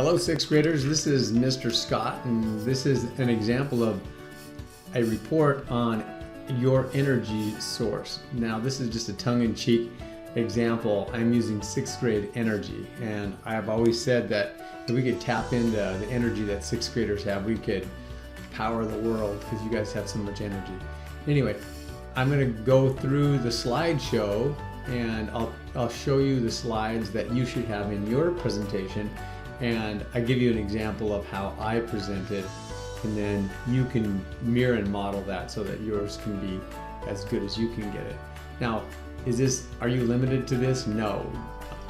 Hello, sixth graders. This is Mr. Scott, and this is an example of a report on your energy source. Now, this is just a tongue-in-cheek example. I'm using sixth grade energy, and I've always said that if we could tap into the energy that sixth graders have, we could power the world because you guys have so much energy. Anyway, I'm going to go through the slideshow, and I'll show you the slides that you should have in your presentation, and I give you an example of how I present it, and then you can mirror and model that so that yours can be as good as you can get it. Now, are you limited to this? No.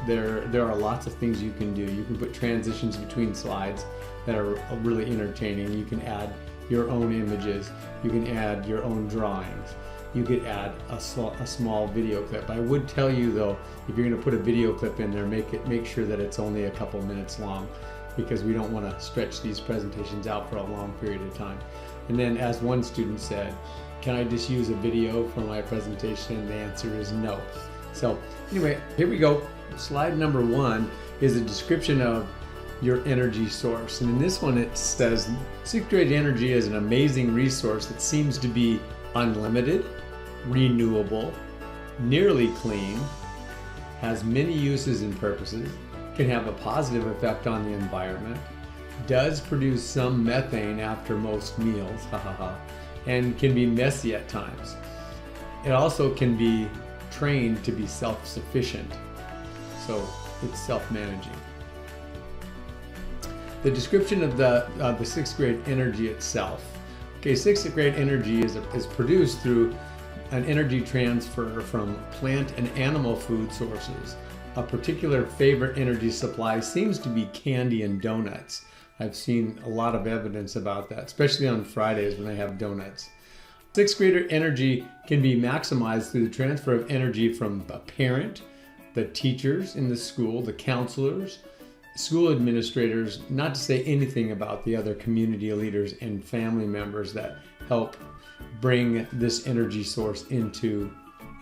There are lots of things you can do. You can put transitions between slides that are really entertaining. You can add your own images. You can add your own drawings. You could add a small video clip. I would tell you though, if you're going to put a video clip in there, make sure that it's only a couple minutes long, because we don't want to stretch these presentations out for a long period of time. And then, as one student said, can I just use a video for my presentation? And the answer is no. So anyway, here we go. Slide number 1 is a description of your energy source. And in this one it says, sixth grade energy is an amazing resource that seems to be unlimited, renewable, nearly clean, has many uses and purposes, can have a positive effect on the environment, does produce some methane after most meals, and can be messy at times. It also can be trained to be self-sufficient, so it's self-managing. The description of the sixth grade energy itself. Okay, sixth grade energy is produced through an energy transfer from plant and animal food sources. A particular favorite energy supply seems to be candy and donuts. I've seen a lot of evidence about that, especially on Fridays when they have donuts. Sixth grader energy can be maximized through the transfer of energy from a parent, the teachers in the school, the counselors, school administrators, not to say anything about the other community leaders and family members that help bring this energy source into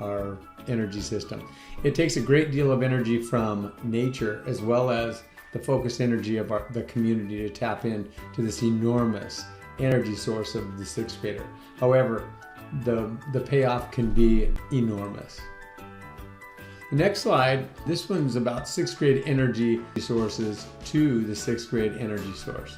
our energy system. It takes a great deal of energy from nature as well as the focused energy of the community to tap into this enormous energy source of the sixth grader. However, the payoff can be enormous. The next slide, this one's about sixth grade energy sources to the sixth grade energy source.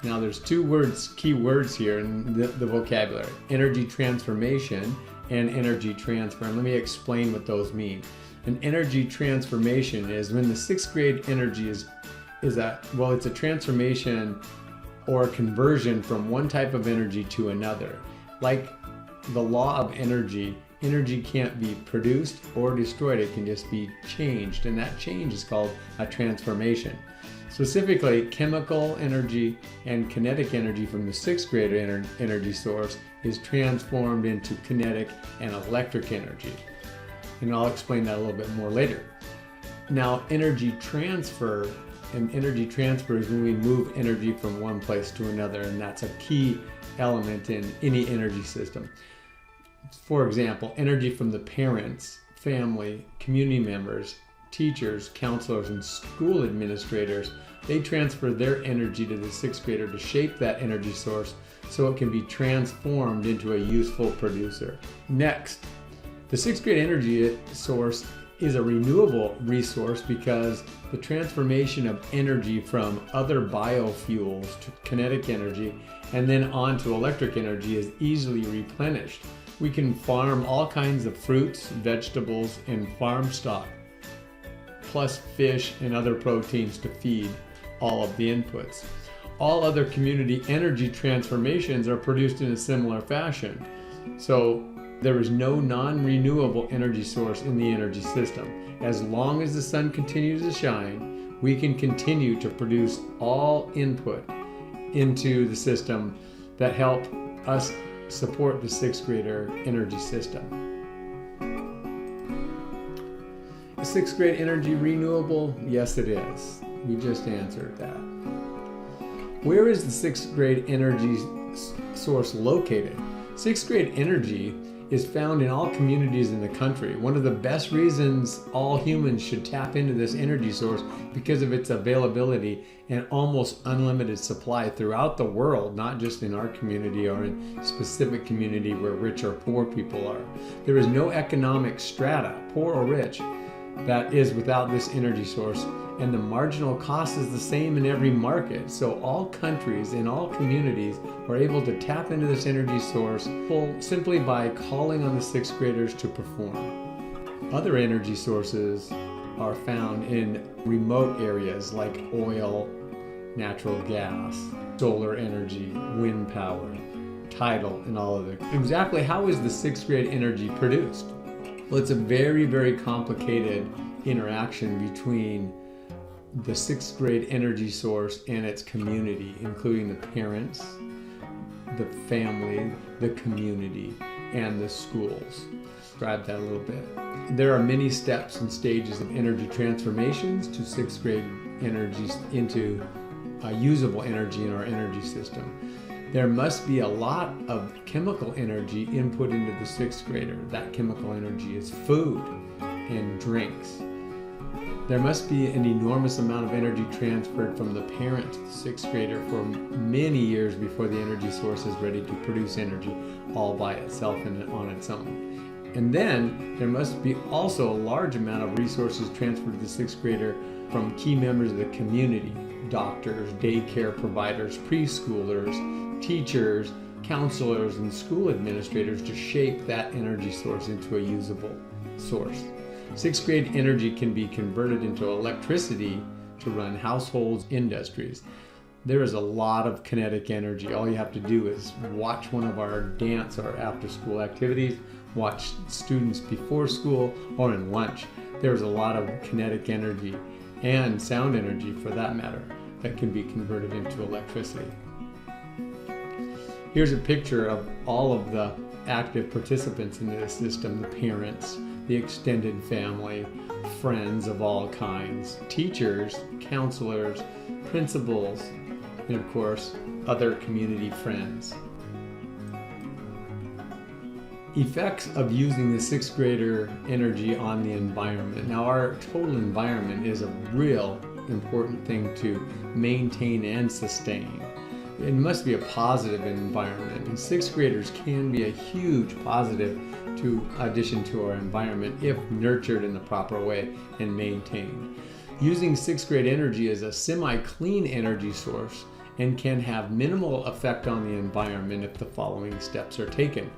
Now there's two key words here in the vocabulary: energy transformation and energy transfer. And let me explain what those mean. An energy transformation is when the sixth grade energy it's a transformation or a conversion from one type of energy to another. Like the law of energy can't be produced or destroyed, it can just be changed, and that change is called a transformation. Specifically, chemical energy and kinetic energy from the sixth grade energy source is transformed into kinetic and electric energy. And I'll explain that a little bit more later. Now, energy transfer is when we move energy from one place to another, and that's a key element in any energy system. For example, energy from the parents, family, community members, teachers, counselors, and school administrators, they transfer their energy to the sixth grader to shape that energy source so it can be transformed into a useful producer. Next, the sixth grade energy source is a renewable resource because the transformation of energy from other biofuels to kinetic energy and then on to electric energy is easily replenished. We can farm all kinds of fruits, vegetables, and farm stock, plus fish and other proteins to feed all of the inputs. All other community energy transformations are produced in a similar fashion. So there is no non-renewable energy source in the energy system. As long as the sun continues to shine, we can continue to produce all input into the system that help us support the sixth grader energy system. Is sixth grade energy renewable? Yes, it is. We just answered that. Where is the sixth grade energy source located? Sixth grade energy is found in all communities in the country. One of the best reasons all humans should tap into this energy source because of its availability and almost unlimited supply throughout the world, not just in our community or in specific community where rich or poor people are. There is no economic strata, poor or rich, that is without this energy source, and the marginal cost is the same in every market. So all countries in all communities are able to tap into this energy source simply by calling on the sixth graders to perform. Other energy sources are found in remote areas like oil, natural gas, solar energy, wind power, tidal, and all of it. Exactly how is the sixth grade energy produced? Well, it's a very, very complicated interaction between the sixth grade energy source and its community, including the parents, the family, the community, and the schools. Describe that a little bit. There are many steps and stages of energy transformations to sixth grade energy into usable energy in our energy system. There must be a lot of chemical energy input into the sixth grader. That chemical energy is food and drinks. There must be an enormous amount of energy transferred from the parent to the sixth grader for many years before the energy source is ready to produce energy all by itself and on its own. And then there must be also a large amount of resources transferred to the sixth grader from key members of the community, doctors, daycare providers, preschoolers, teachers, counselors, and school administrators to shape that energy source into a usable source. Sixth grade energy can be converted into electricity to run households, industries. There is a lot of kinetic energy. All you have to do is watch one of our dance or after school activities, watch students before school or in lunch. There's a lot of kinetic energy and sound energy for that matter that can be converted into electricity. Here's a picture of all of the active participants in this system: the parents, the extended family, friends of all kinds, teachers, counselors, principals, and of course, other community friends. Effects of using the sixth grader energy on the environment. Now, our total environment is a real important thing to maintain and sustain. It must be a positive environment, and sixth graders can be a huge positive addition to our environment if nurtured in the proper way and maintained. Using sixth grade energy is a semi-clean energy source and can have minimal effect on the environment if the following steps are taken.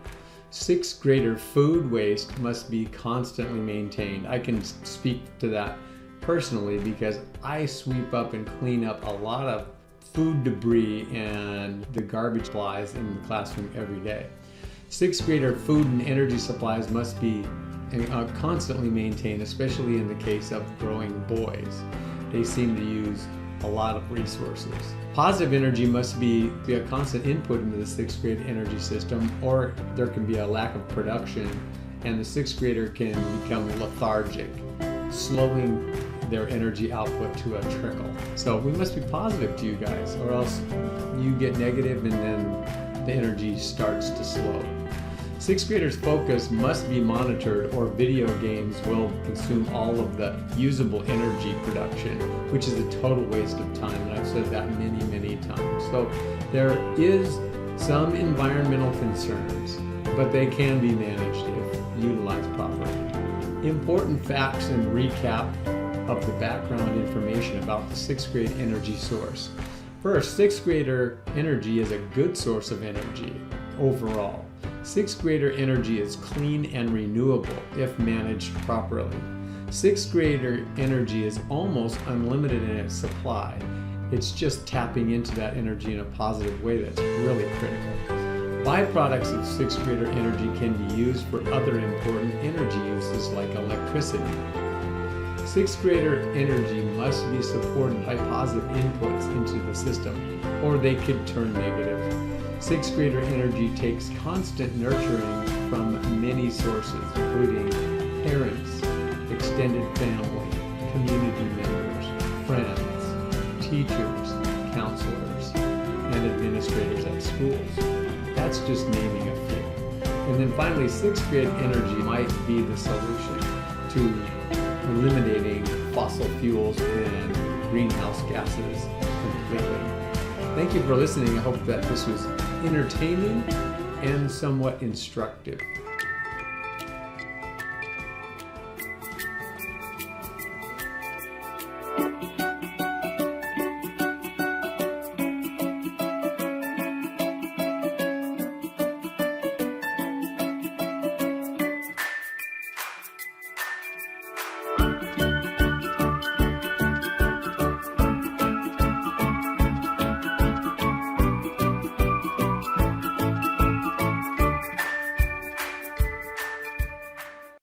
Sixth grader food waste must be constantly maintained. I can speak to that personally because I sweep up and clean up a lot of food debris and the garbage flies in the classroom every day. Sixth grader food and energy supplies must be constantly maintained, especially in the case of growing boys. They seem to use a lot of resources. Positive energy must be a constant input into the sixth grade energy system, or there can be a lack of production and the sixth grader can become lethargic, slowing their energy output to a trickle. So we must be positive to you guys, or else you get negative and then the energy starts to slow. Sixth graders' focus must be monitored, or video games will consume all of the usable energy production, which is a total waste of time, and I've said that many, many times. So there is some environmental concerns, but they can be managed if utilized properly. Important facts and recap of the background information about the sixth grade energy source. First, sixth grader energy is a good source of energy overall. Sixth grader energy is clean and renewable if managed properly. Sixth grader energy is almost unlimited in its supply. It's just tapping into that energy in a positive way that's really critical. Byproducts of sixth grader energy can be used for other important energy uses like electricity. Sixth grader energy must be supported by positive inputs into the system, or they could turn negative. Sixth grader energy takes constant nurturing from many sources, including parents, extended family, community members, friends, teachers, counselors, and administrators at schools. That's just naming a few. And then finally, sixth grade energy might be the solution to eliminating fossil fuels and greenhouse gases completely. Thank you for listening. I hope that this was entertaining and somewhat instructive.